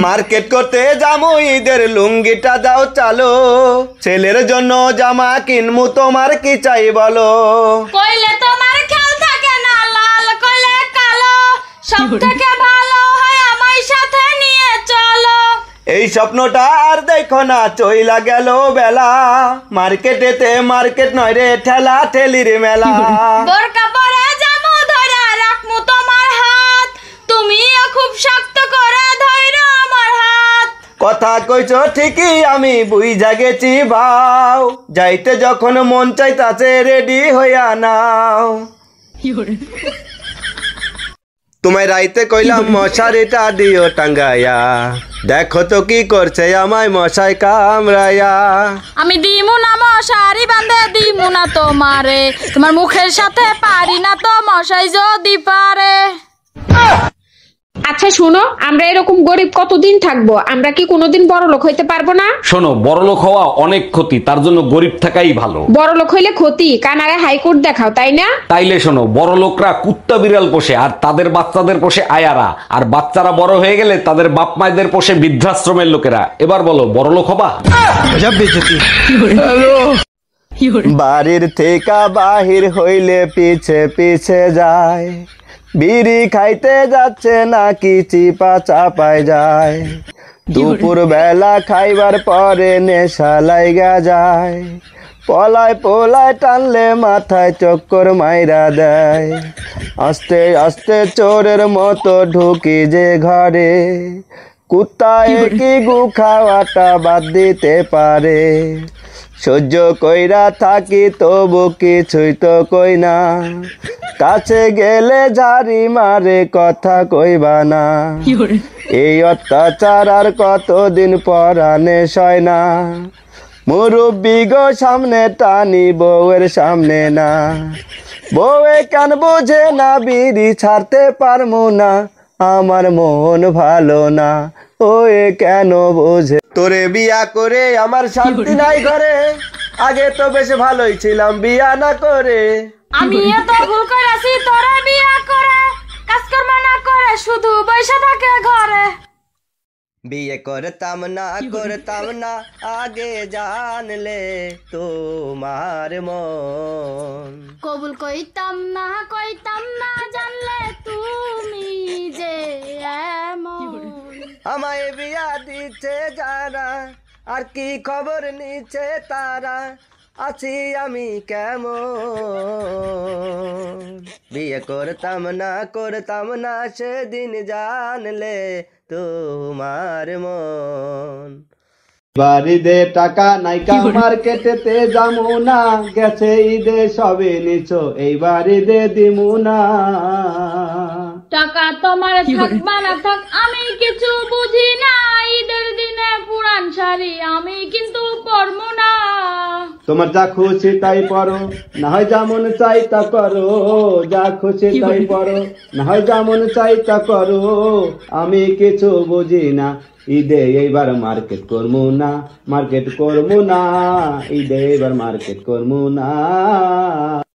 Market করতে যামু ঈদের লুঙ্গিটা দাও চালো, ছেলের জন্য জামা কিনমু তোমার কি চাই বলো। কইলে তোমার খেয়াল থাকে না লাল কইলে কালো, সব থেকে ভালো হয় আমার সাথে নিয়ে চলো। এই স্বপ্নটা আর দেখো না চইলা গেল বেলা, মার্কেটেতে মার্কেট নয় রে ঠেলা ঠেলির মেলা। বোরকা পরে যামু ধরে রাখমু তোমার হাত, তুমিও খুব শক্ত করে ধইরো আমার হাত। কথা কইছো ঠিকই আমি বুইঝা গেছি ভাও, যাইতে যখন মন চাইতাছে রেডি হইয়া নাও। তোমায় রাইতে কইলাম মশারিটা দিও টাঙ্গাইয়া, দেখো তো কি করছে আমায় মশাই কামড়াইয়া। আমি দিমু না মশারি বাঁধে দিমু না তোমারে, তোমার মুখের সাথে পারি না তো মশাই যদি পারে। আচ্ছা শোনো, আমরা এরকম গরিব কতদিন থাকবো? আমরা কি কোনোদিন বড় লোক হইতে পারবো না? শোনো, বড়লোক হওয়া অনেক ক্ষতি, তার জন্য গরিব থাকাই ভালো। বড় লোক হইলে ক্ষতি, কানারে হাইকোর্ট দেখাও, তাই না? তাইলে শোনো, বড় লোকরা কুত্তা বিড়াল পোষে আর তাদের বাচ্চাদের পোষে আয়ারা, আর বাচ্চারা বড় হয়ে গেলে তাদের বাপ মায়েদের পোষে বৃদ্ধাশ্রমের লোকেরা। এবার বলো, বড় লোক হবা? বাড়ির থেকে বাহির হইলে পিছে পিছে যায়, বিড়ি খাইতে যাচ্ছে নাকি চিপা চাপায় যায়। দুপুর বেলা খাইবার পরে নেশা লাইগা যায়, পলায় পলায় টানলে মাথায় চক্কর মাইরা দেয়। আস্তে আস্তে চোরের মতো ঢুকি যে ঘরে, কুত্তায় কি গু খাওয়াটা বাদ দিতে পারে। সহ্য কইরা থাকি তবু কিছুই তো কই না, কাছে গেলে ঝাড়ি মারে কথা কইবা না। এই অত্যাচার আর কতদিন পরানে সয় না, মুরব্বি গো সামনে টানি বউয়ের সামনে না। বউয়ে কেন বোঝে না বিড়ি ছাড়তে পারমু না, আমার মন ভালো না ওয়ে কেন বোঝে। তোরে বিয়া করে আমার শান্তি নাই ঘরে, আগে তো বেশ ভালোই ছিলাম বিয়া না করে। আমি এত ভুল করেছি তোরা বিয়া করে, কাজকর্ম না করে শুধু বসে থাকে ঘরে। বিয়ে করতাম না আগে জানলে তোমার মন। কবুল কইতাম না জানলে তুমি যে এমন। আমায় বিয়া দিচ্ছে যারা, আর কি খবর নিচ্ছে তারা, আছি আমি কেমন। বিয়ে করতাম না সেদিন জানলে তোমার মন। বাড়িতে টাকা নাইকা মার্কেটেতে যামু না, গেছে ঈদে সবে নিছো এই বাড়িতে দিমু না। টাকা তোমার থাকবা না থাক আমি কিছু বুঝি না, ঈদের দিনে পুরান শাড়ি আমি কিন্তু পরবো না। তোমার যা খুশি তাই পরো, না হয় যেমন চাই তা করো। যা খুশি তাই পরো, না হয় যেমন চাই তা করো। আমি কিছু বুঝি না, ঈদে এইবার মার্কেট করবো না, ঈদে এইবার মার্কেট করবো না।